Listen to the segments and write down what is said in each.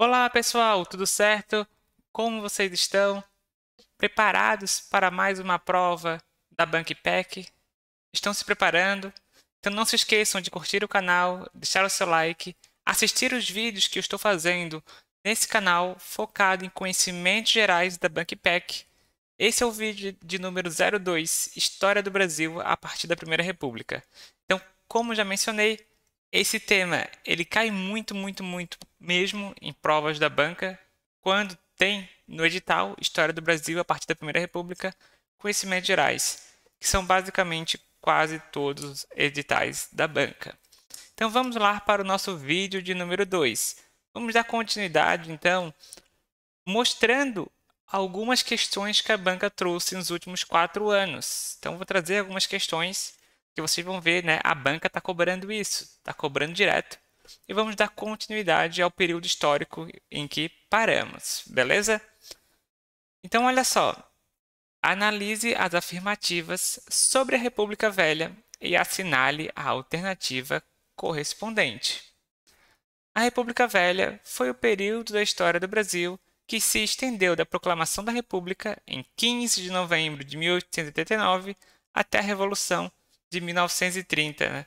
Olá, pessoal, tudo certo? Como vocês estão? Preparados para mais uma prova da BankPack? Estão se preparando? Então não se esqueçam de curtir o canal, deixar o seu like, assistir os vídeos que eu estou fazendo nesse canal focado em conhecimentos gerais da BankPack. Esse é o vídeo de número 02, História do Brasil a partir da Primeira República. Então, como já mencionei, esse tema ele cai muito mesmo em provas da banca quando tem no edital História do Brasil a partir da Primeira República, conhecimentos gerais, que são basicamente quase todos os editais da banca. Então vamos lá para o nosso vídeo de número 2. Vamos dar continuidade então, mostrando algumas questões que a banca trouxe nos últimos 4 anos. Então vou trazer algumas questões que vocês vão ver, né? A banca está cobrando isso, está cobrando direto. E vamos dar continuidade ao período histórico em que paramos, beleza? Então olha só, analise as afirmativas sobre a República Velha e assinale a alternativa correspondente. A República Velha foi o período da história do Brasil que se estendeu da proclamação da República em 15 de novembro de 1889 até a Revolução de 1930, né?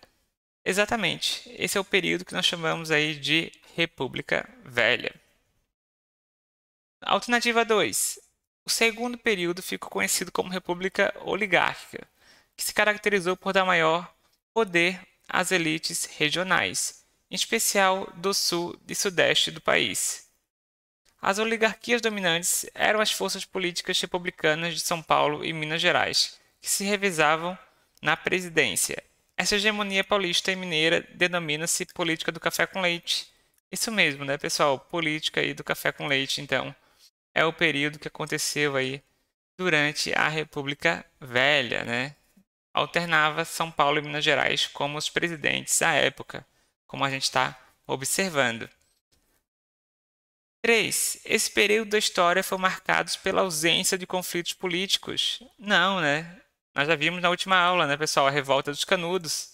Exatamente, esse é o período que nós chamamos aí de República Velha. Alternativa 2. O segundo período ficou conhecido como República Oligárquica, que se caracterizou por dar maior poder às elites regionais, em especial do sul e sudeste do país. As oligarquias dominantes eram as forças políticas republicanas de São Paulo e Minas Gerais, que se revezavam na presidência. Essa hegemonia paulista e mineira denomina-se política do café com leite. Isso mesmo, né, pessoal? Política aí do café com leite, então. É o período que aconteceu aí durante a República Velha, né? Alternava São Paulo e Minas Gerais como os presidentes à época, como a gente está observando. 3. Esse período da história foi marcado pela ausência de conflitos políticos. Não, né? Nós já vimos na última aula, né, pessoal? A Revolta dos Canudos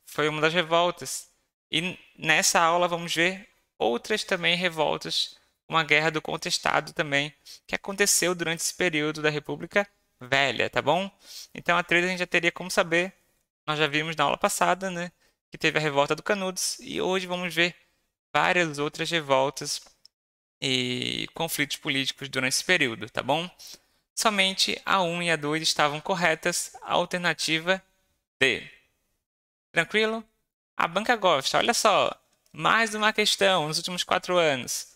foi uma das revoltas. E nessa aula vamos ver outras também revoltas, uma guerra do contestado também, que aconteceu durante esse período da República Velha, tá bom? Então a 3 a gente já teria como saber, nós já vimos na aula passada, né, que teve a Revolta do Canudos, e hoje vamos ver várias outras revoltas e conflitos políticos durante esse período, tá bom? Somente a 1 e a 2 estavam corretas, a alternativa D. Tranquilo? A banca gosta, olha só, mais uma questão nos últimos 4 anos.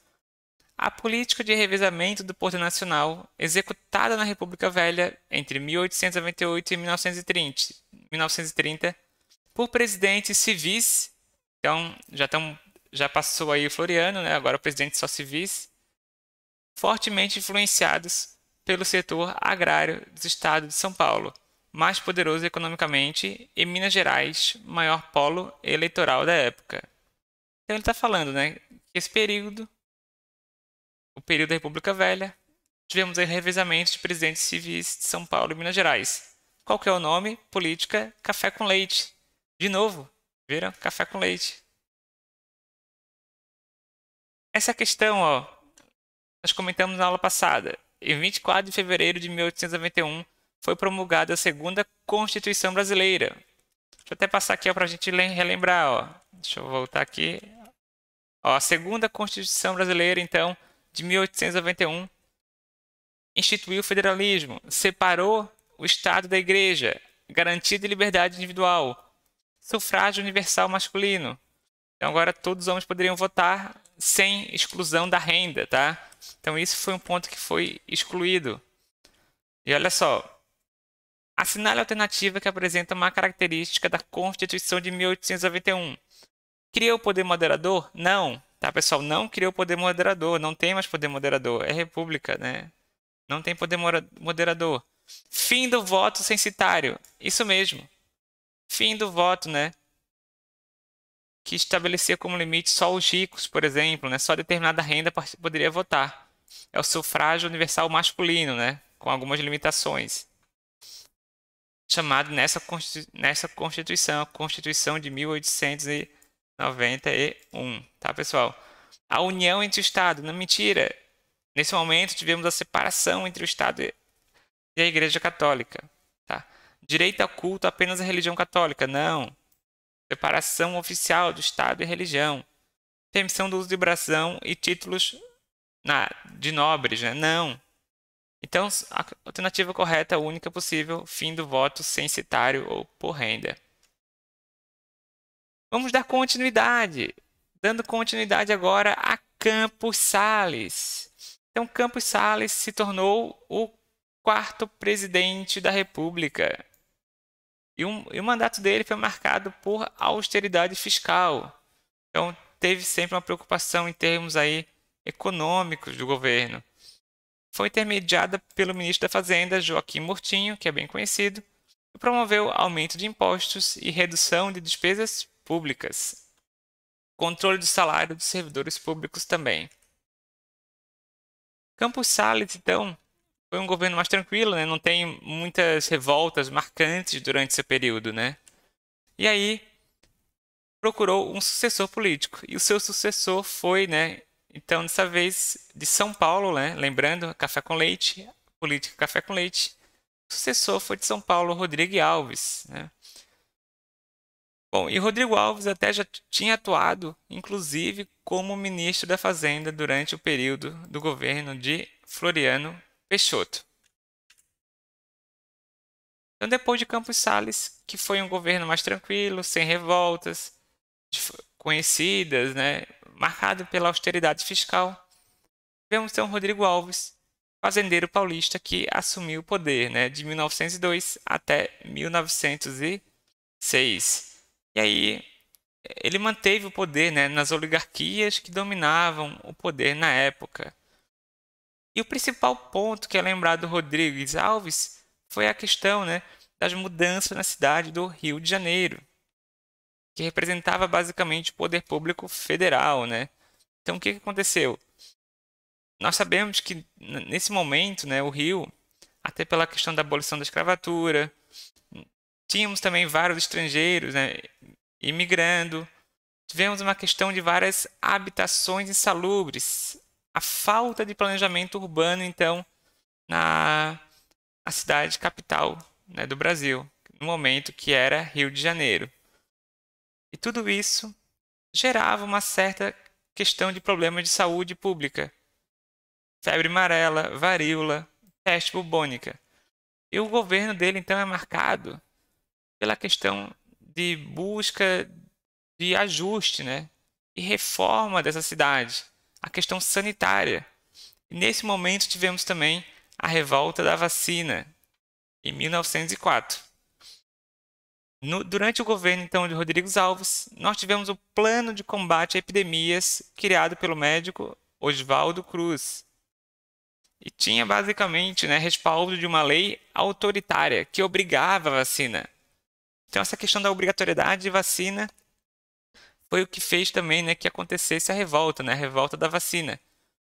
A política de revezamento do Porto Nacional, executada na República Velha entre 1898 e 1930, por presidentes civis, então já passou aí o Floriano, né? Agora o presidente só civis, fortemente influenciados pelo setor agrário do estado de São Paulo, mais poderoso economicamente, e Minas Gerais, maior polo eleitoral da época. Então ele está falando, né, que esse período, o período da República Velha, tivemos aí revezamento de presidentes civis de São Paulo e Minas Gerais. Qual que é o nome? Política café com leite. De novo, viram? Café com leite. Essa questão, ó, nós comentamos na aula passada. Em 24 de fevereiro de 1891, foi promulgada a segunda Constituição Brasileira. Deixa eu até passar aqui para a gente relembrar. Ó. Deixa eu voltar aqui. Ó, a segunda Constituição Brasileira, então, de 1891, instituiu o federalismo, separou o Estado da Igreja, garantia liberdade individual, sufrágio universal masculino. Então agora todos os homens poderiam votar sem exclusão da renda, tá? Então isso foi um ponto que foi excluído. E olha só, assinale a alternativa que apresenta uma característica da Constituição de 1891. Criou o poder moderador? Não, tá, pessoal? Não criou o poder moderador, não tem mais poder moderador, é república, né? Não tem poder moderador. Fim do voto censitário. Isso mesmo. Fim do voto, né? Que estabelecia como limite só os ricos, por exemplo, né? Só determinada renda poderia votar. É o sufrágio universal masculino, né? Com algumas limitações. Chamado nessa Constituição, a Constituição de 1891, tá, pessoal? a união entre o Estado. Não, mentira. Nesse momento tivemos a separação entre o Estado e a Igreja Católica. Tá? Direito ao culto apenas à religião católica. Não. Separação oficial do Estado e religião. Permissão do uso de brasão e títulos de nobres. Né? Não. Então, a alternativa correta, a única possível, fim do voto censitário ou por renda. Vamos dar continuidade. Dando continuidade agora a Campos Salles. Então, Campos Salles se tornou o quarto presidente da República. E o mandato dele foi marcado por austeridade fiscal. Então, teve sempre uma preocupação em termos aí econômicos do governo. Foi intermediada pelo ministro da Fazenda, Joaquim Murtinho, que é bem conhecido, e promoveu aumento de impostos e redução de despesas públicas. Controle do salário dos servidores públicos também. Campos Salles, então, foi um governo mais tranquilo, né? Não tem muitas revoltas marcantes durante seu período, né? E aí procurou um sucessor político. E o seu sucessor foi, né? Então, dessa vez, de São Paulo, né? Lembrando, café com leite, política café com leite. O sucessor foi de São Paulo, Rodrigo Alves, né? Bom, e Rodrigo Alves até já tinha atuado, inclusive, como ministro da Fazenda durante o período do governo de Floriano Peixoto. Então, depois de Campos Salles, que foi um governo mais tranquilo, sem revoltas conhecidas, né, marcado pela austeridade fiscal, vemos então Rodrigo Alves, fazendeiro paulista, que assumiu o poder, né, de 1902 até 1906. E aí ele manteve o poder, né, nas oligarquias que dominavam o poder na época. E o principal ponto que é lembrado do Rodrigues Alves foi a questão, né, das mudanças na cidade do Rio de Janeiro, que representava basicamente o poder público federal, né? Então o que aconteceu? Nós sabemos que nesse momento, né, o Rio, até pela questão da abolição da escravatura, tínhamos também vários estrangeiros, né, imigrando. Tivemos uma questão de várias habitações insalubres, a falta de planejamento urbano, então, na cidade capital, né, do Brasil, no momento que era Rio de Janeiro. E tudo isso gerava uma certa questão de problemas de saúde pública, febre amarela, varíola, peste bubônica. E o governo dele, então, é marcado pela questão de busca de ajuste, né, e reforma dessa cidade, a questão sanitária. E nesse momento tivemos também a revolta da vacina, em 1904. Durante o governo então de Rodrigo Alves, nós tivemos o Plano de Combate a Epidemias, criado pelo médico Oswaldo Cruz. E tinha basicamente, né, respaldo de uma lei autoritária que obrigava a vacina. Então essa questão da obrigatoriedade de vacina foi o que fez também, né, que acontecesse a revolta, né, a revolta da vacina.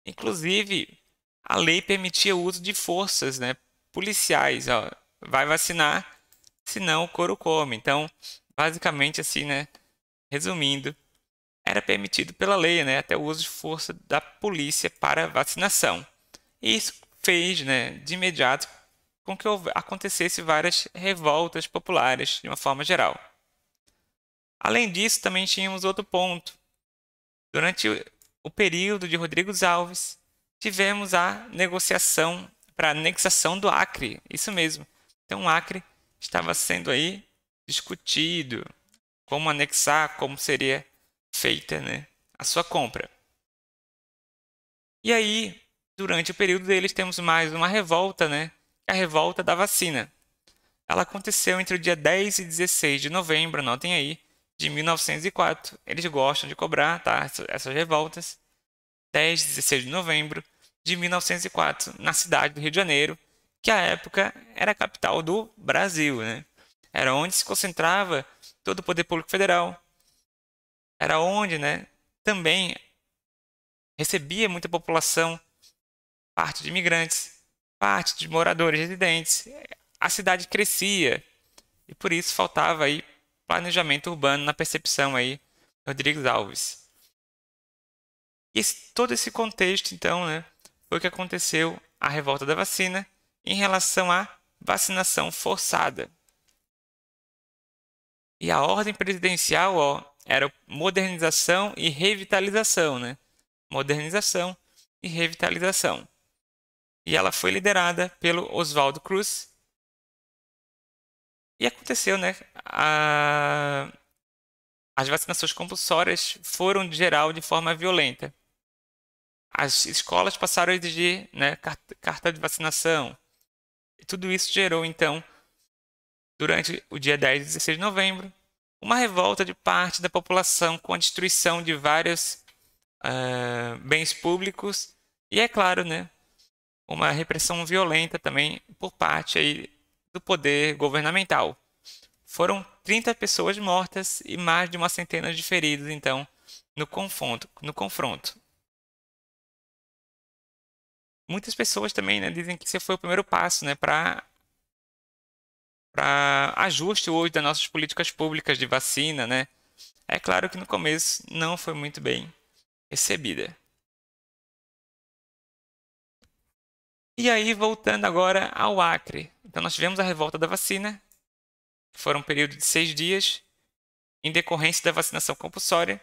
Inclusive, a lei permitia o uso de forças, né, policiais. Ó, vai vacinar, senão o couro come. Então, basicamente assim, né, resumindo, era permitido pela lei, né, até o uso de força da polícia para vacinação. E isso fez, né, de imediato com que acontecesse várias revoltas populares de uma forma geral. Além disso, também tínhamos outro ponto. Durante o período de Rodrigo Alves, tivemos a negociação para a anexação do Acre. Isso mesmo. Então, o Acre estava sendo aí discutido como anexar, como seria feita, né, a sua compra. E aí, durante o período deles, temos mais uma revolta, né, a revolta da vacina. Ela aconteceu entre o dia 10 e 16 de novembro, anotem aí, de 1904. Eles gostam de cobrar, tá, essas revoltas. 10 e 16 de novembro de 1904, na cidade do Rio de Janeiro, que à época era a capital do Brasil, né? Era onde se concentrava todo o poder público federal. Era onde, né, também recebia muita população, parte de imigrantes, parte de moradores residentes. A cidade crescia e por isso faltava aí planejamento urbano na percepção aí de Rodrigues Alves. E todo esse contexto, então, né, foi o que aconteceu a revolta da vacina em relação à vacinação forçada. E a ordem presidencial, ó, era modernização e revitalização, né? Modernização e revitalização. E ela foi liderada pelo Oswaldo Cruz. E aconteceu, né? As vacinações compulsórias foram, de geral, de forma violenta. As escolas passaram a exigir, né, carta de vacinação. E tudo isso gerou, então, durante o dia 10 e 16 de novembro, uma revolta de parte da população com a destruição de vários bens públicos e, é claro, né, uma repressão violenta também por parte aí do poder governamental. Foram 30 pessoas mortas e mais de uma centena de feridos, então, no confronto. Muitas pessoas também, né, dizem que esse foi o primeiro passo, né, para ajuste hoje das nossas políticas públicas de vacina, né? É claro que no começo não foi muito bem recebida. E aí, voltando agora ao Acre. Então, nós tivemos a revolta da vacina, que foram um período de 6 dias, em decorrência da vacinação compulsória,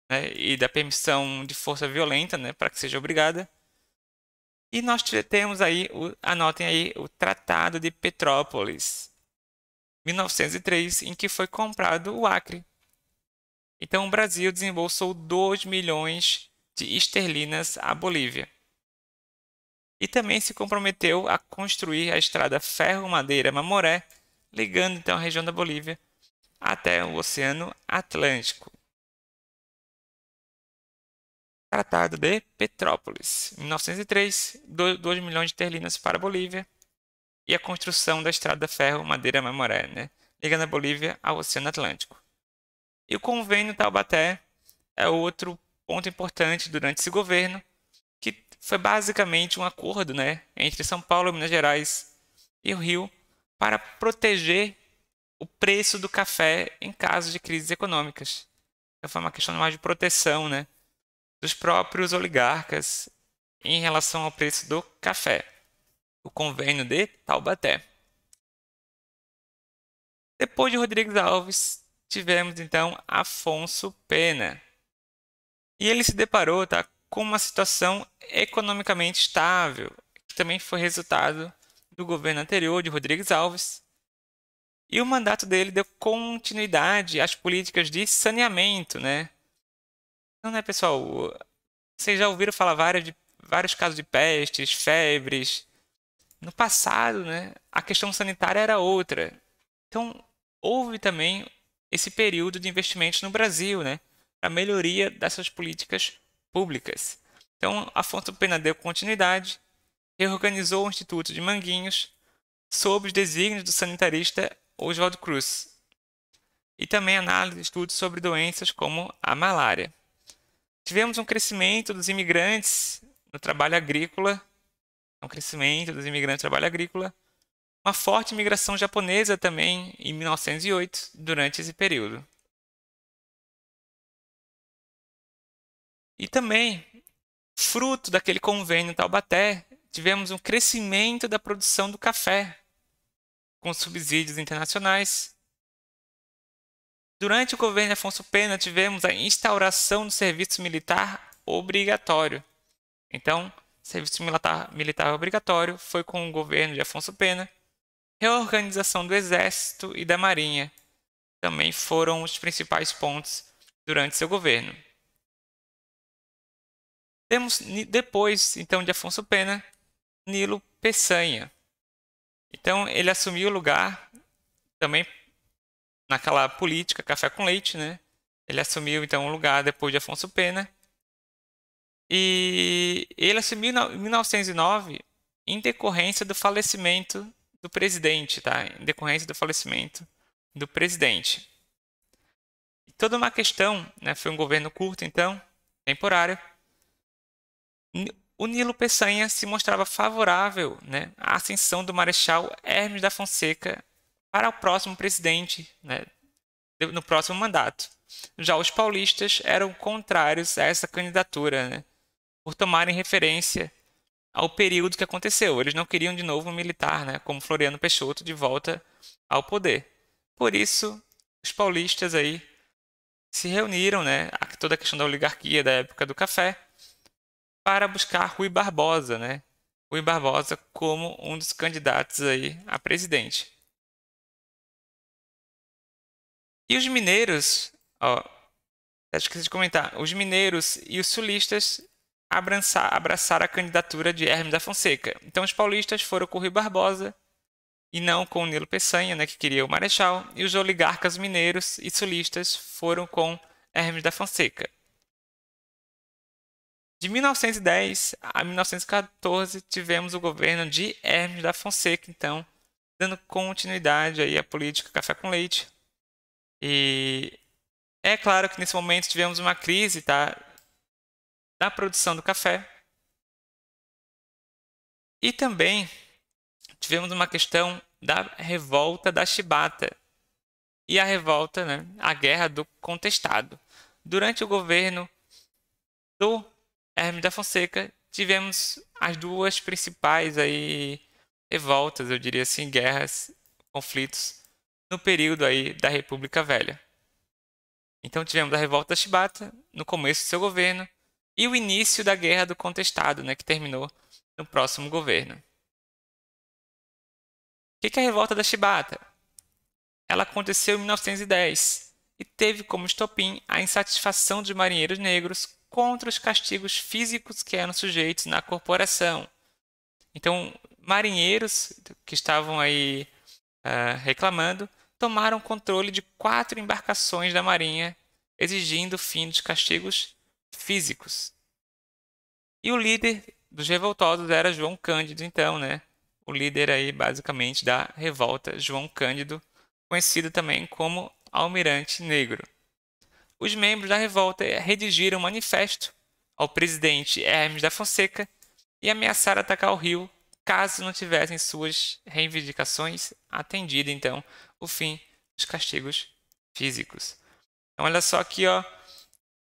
né, e da permissão de força violenta, né, para que seja obrigada. E nós temos aí, anotem aí, o Tratado de Petrópolis, 1903, em que foi comprado o Acre. Então, o Brasil desembolsou 2 milhões de esterlinas à Bolívia. E também se comprometeu a construir a estrada Ferro-Madeira-Mamoré, ligando então a região da Bolívia até o Oceano Atlântico. Tratado de Petrópolis, 1903, 2 milhões de esterlinas para a Bolívia e a construção da estrada Ferro-Madeira-Mamoré, né, ligando a Bolívia ao Oceano Atlântico. E o Convênio Taubaté é outro ponto importante durante esse governo, que foi basicamente um acordo, né, entre São Paulo, Minas Gerais e o Rio para proteger o preço do café em caso de crises econômicas. Então, foi uma questão mais de proteção, né, dos próprios oligarcas em relação ao preço do café. O Convênio de Taubaté. Depois de Rodrigues Alves, tivemos então Afonso Pena. E ele se deparou, tá, com uma situação economicamente estável, que também foi resultado do governo anterior de Rodrigues Alves. E o mandato dele deu continuidade às políticas de saneamento, né? Então, né, pessoal, vocês já ouviram falar vários casos de pestes, febres. No passado, né, a questão sanitária era outra. Então, houve também esse período de investimentos no Brasil, né, para a melhoria dessas políticas públicas. Então, Afonso Pena deu continuidade, reorganizou o Instituto de Manguinhos sob os desígnios do sanitarista Oswaldo Cruz e também análise de estudos sobre doenças como a malária. Tivemos um crescimento dos imigrantes no trabalho agrícola, uma forte imigração japonesa também em 1908, durante esse período. E também, fruto daquele convênio Taubaté, tivemos um crescimento da produção do café, com subsídios internacionais. Durante o governo de Afonso Pena, tivemos a instauração do serviço militar obrigatório. Então, serviço militar obrigatório foi com o governo de Afonso Pena. Reorganização do Exército e da Marinha também foram os principais pontos durante seu governo. Temos depois, então, de Afonso Pena, Nilo Peçanha. Então, ele assumiu o lugar também naquela política café com leite, né? Ele assumiu então o lugar depois de Afonso Pena. E ele assumiu em 1909 em decorrência do falecimento do presidente, tá? Em decorrência do falecimento do presidente. E toda uma questão, né? Foi um governo curto, então, temporário. O Nilo Peçanha se mostrava favorável, né, à ascensão do Marechal Hermes da Fonseca para o próximo presidente, né, no próximo mandato. Já os paulistas eram contrários a essa candidatura, né, por tomarem referência ao período que aconteceu. Eles não queriam de novo um militar, né, como Floriano Peixoto, de volta ao poder. Por isso, os paulistas aí se reuniram, né, toda a questão da oligarquia da época do café, para buscar Rui Barbosa, né? Rui Barbosa como um dos candidatos aí a presidente. E os mineiros, ó, esqueci de comentar, os mineiros e os sulistas abraçaram a candidatura de Hermes da Fonseca. Então os paulistas foram com Rui Barbosa e não com o Nilo Peçanha, né, que queria o Marechal, e os oligarcas mineiros e sulistas foram com Hermes da Fonseca. De 1910 a 1914 tivemos o governo de Hermes da Fonseca, então, dando continuidade aí à política café com leite. E é claro que nesse momento tivemos uma crise, tá, da produção do café. E também tivemos uma questão da revolta da chibata e a revolta, né, a guerra do contestado. Durante o governo do Hermes da Fonseca, tivemos as duas principais aí revoltas, eu diria assim, guerras, conflitos no período aí da República Velha. Então tivemos a revolta da chibata no começo do seu governo e o início da guerra do contestado, né, que terminou no próximo governo. O que é a revolta da chibata? Ela aconteceu em 1910 e teve como estopim a insatisfação dos marinheiros negros contra os castigos físicos que eram sujeitos na corporação. Então, marinheiros que estavam aí reclamando tomaram controle de 4 embarcações da marinha, exigindo o fim dos castigos físicos. E o líder dos revoltosos era João Cândido, então, né? O líder aí, basicamente, da revolta, João Cândido, conhecido também como Almirante Negro. Os membros da revolta redigiram um manifesto ao presidente Hermes da Fonseca e ameaçaram atacar o Rio caso não tivessem suas reivindicações atendido, então, o fim dos castigos físicos. Então, olha só aqui, ó,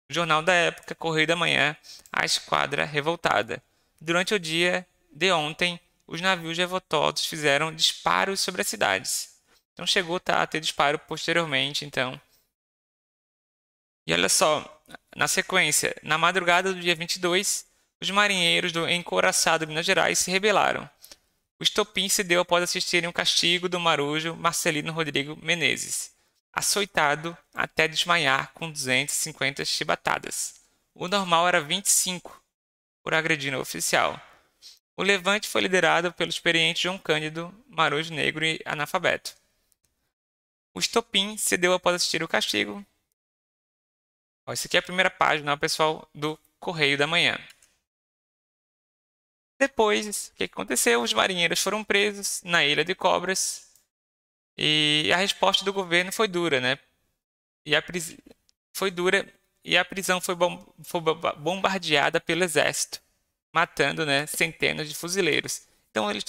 o jornal da época, Correio da Manhã, a esquadra revoltada. Durante o dia de ontem, os navios revoltosos fizeram disparos sobre as cidades. Então, chegou a ter disparo posteriormente, então. E olha só, na sequência, na madrugada do dia 22, os marinheiros do encouraçado Minas Gerais se rebelaram. O estopim se deu após assistirem o castigo do marujo Marcelino Rodrigo Menezes, açoitado até desmaiar com 250 chibatadas. O normal era 25 por agredir o oficial. O levante foi liderado pelo experiente João Cândido, marujo negro e analfabeto. O estopim se deu após assistir o castigo. Essa aqui é a primeira página, pessoal, do Correio da Manhã. Depois, o que aconteceu? Os marinheiros foram presos na Ilha de Cobras e a resposta do governo foi dura, né? Foi dura e a prisão foi bombardeada pelo exército, matando, né, centenas de fuzileiros. Então eles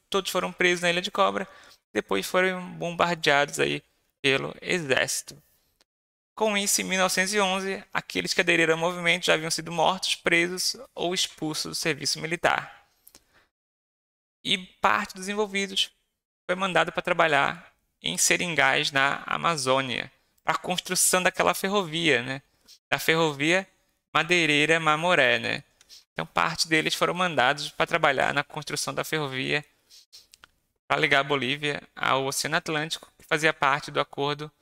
todos foram presos na Ilha de Cobra, depois foram bombardeados aí pelo exército. Com isso, em 1911, aqueles que aderiram ao movimento já haviam sido mortos, presos ou expulsos do serviço militar. E parte dos envolvidos foi mandado para trabalhar em seringais na Amazônia, para a construção daquela ferrovia, né? Da ferrovia Madeireira-Mamoré, né? Então, parte deles foram mandados para trabalhar na construção da ferrovia para ligar a Bolívia ao Oceano Atlântico, que fazia parte do acordo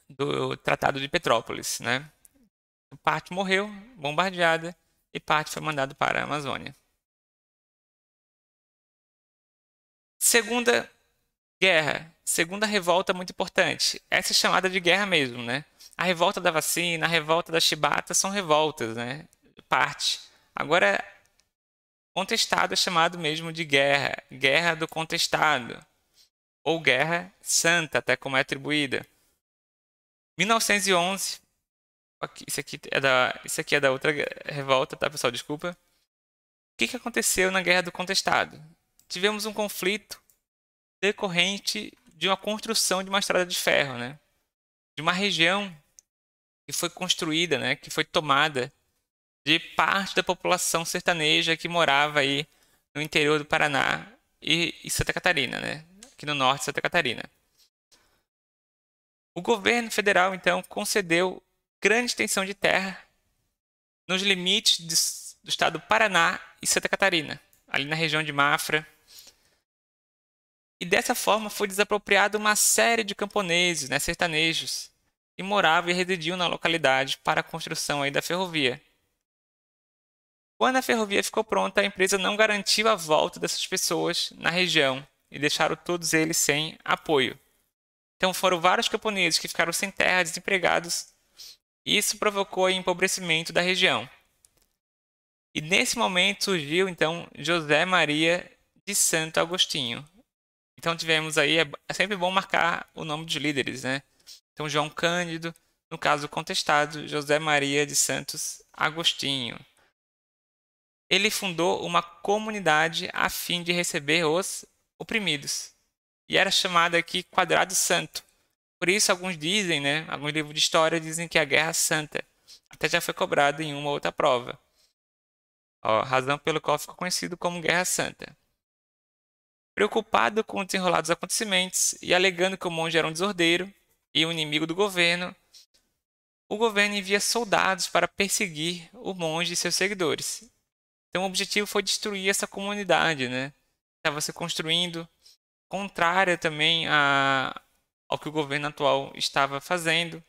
do Tratado de Petrópolis, né? Parte morreu, bombardeada, e parte foi mandado para a Amazônia. Segunda guerra, segunda revolta muito importante. Essa é chamada de guerra mesmo, né? A revolta da vacina, a revolta da chibata são revoltas, né? Parte. Agora, contestado é chamado mesmo de guerra, guerra do contestado, ou guerra santa, até como é atribuída. 1911, isso aqui é da outra revolta, tá, pessoal? Desculpa. O que aconteceu na Guerra do Contestado? Tivemos um conflito decorrente de uma construção de uma estrada de ferro, né? De uma região que foi construída, né? Que foi tomada de parte da população sertaneja que morava aí no interior do Paraná e Santa Catarina, né? Aqui no norte de Santa Catarina. O governo federal, então, concedeu grande extensão de terra nos limites do estado do Paraná e Santa Catarina, ali na região de Mafra. E dessa forma foi desapropriada uma série de camponeses, né, sertanejos, que moravam e residiam na localidade para a construção aí da ferrovia. Quando a ferrovia ficou pronta, a empresa não garantiu a volta dessas pessoas na região e deixaram todos eles sem apoio. Então foram vários camponeses que ficaram sem terra, desempregados, e isso provocou o empobrecimento da região. E nesse momento surgiu então José Maria de Santo Agostinho. Então tivemos aí, é sempre bom marcar o nome dos líderes, né? Então João Cândido, no caso contestado, José Maria de Santos Agostinho. Ele fundou uma comunidade a fim de receber os oprimidos. E era chamada aqui Quadrado Santo. Por isso alguns dizem, né, alguns livros de história dizem que é a Guerra Santa. Até já foi cobrado em uma outra prova. Ó, razão pelo qual ficou conhecido como Guerra Santa. Preocupado com os desenrolados acontecimentos e alegando que o monge era um desordeiro e um inimigo do governo, o governo envia soldados para perseguir o monge e seus seguidores. Então o objetivo foi destruir essa comunidade, né? Estava se construindo, contrária também ao que o governo atual estava fazendo. O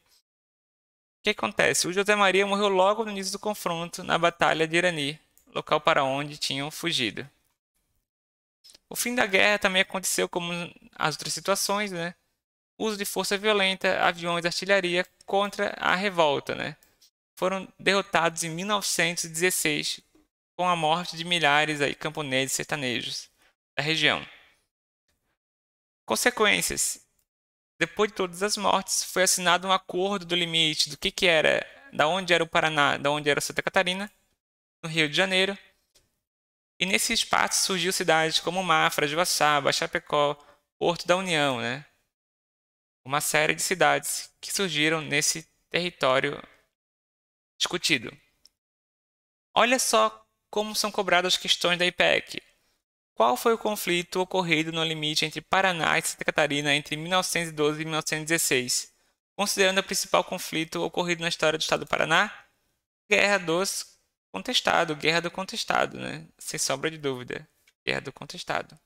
que acontece? O José Maria morreu logo no início do confronto na Batalha de Irani, local para onde tinham fugido. O fim da guerra também aconteceu como as outras situações, né? Uso de força violenta, aviões, artilharia contra a revolta, né? Foram derrotados em 1916 com a morte de milhares aí camponeses sertanejos da região. Consequências. Depois de todas as mortes, foi assinado um acordo do limite do que era, da onde era o Paraná, da onde era Santa Catarina, no Rio de Janeiro. E nesse espaço surgiu cidades como Mafra, Joaçaba, Chapecó, Porto da União, né? Uma série de cidades que surgiram nesse território discutido. Olha só como são cobradas as questões da IPEC. Qual foi o conflito ocorrido no limite entre Paraná e Santa Catarina entre 1912 e 1916? Considerando o principal conflito ocorrido na história do estado do Paraná? Guerra do Contestado, né? Sem sombra de dúvida. Guerra do Contestado.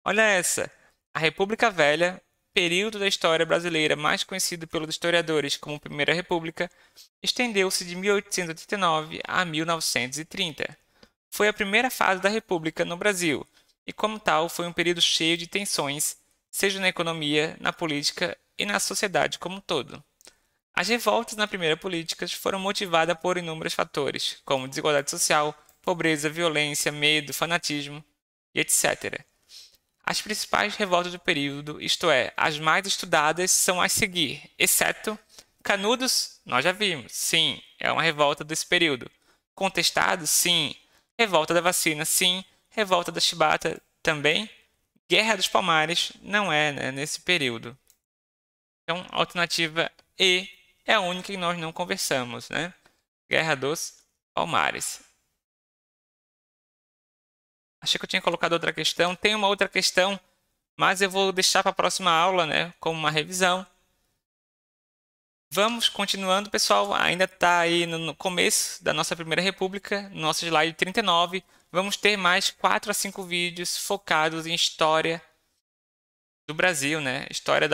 Olha essa. A República Velha, período da história brasileira mais conhecido pelos historiadores como Primeira República, estendeu-se de 1889 a 1930. Foi a primeira fase da República no Brasil, e como tal foi um período cheio de tensões, seja na economia, na política e na sociedade como um todo. As revoltas na primeira política foram motivadas por inúmeros fatores, como desigualdade social, pobreza, violência, medo, fanatismo e etc. As principais revoltas do período, isto é, as mais estudadas, são as seguir, exceto Canudos, nós já vimos, sim, é uma revolta desse período. Contestado, sim. Revolta da vacina, sim. Revolta da chibata, também. Guerra dos Palmares, não é, né, nesse período. Então, a alternativa E é a única que nós não conversamos, né? Guerra dos Palmares. Achei que eu tinha colocado outra questão. Tem uma outra questão, mas eu vou deixar para a próxima aula, né, como uma revisão. Vamos continuando, pessoal. Ainda está aí no começo da nossa Primeira República, no nosso slide 39. Vamos ter mais 4 a 5 vídeos focados em história do Brasil, né? História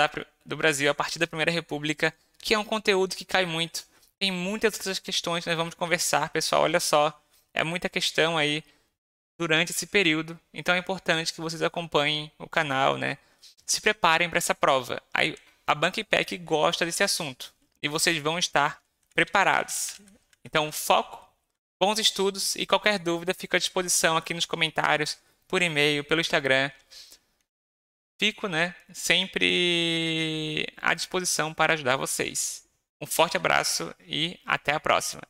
do Brasil a partir da Primeira República, que é um conteúdo que cai muito. Tem muitas outras questões que nós vamos conversar, pessoal. Olha só, é muita questão aí durante esse período. Então é importante que vocês acompanhem o canal, né? Se preparem para essa prova. Aí, a BankIPEC gosta desse assunto e vocês vão estar preparados. Então, foco, bons estudos e qualquer dúvida fica à disposição aqui nos comentários, por e-mail, pelo Instagram. Fico, né, sempre à disposição para ajudar vocês. Um forte abraço e até a próxima.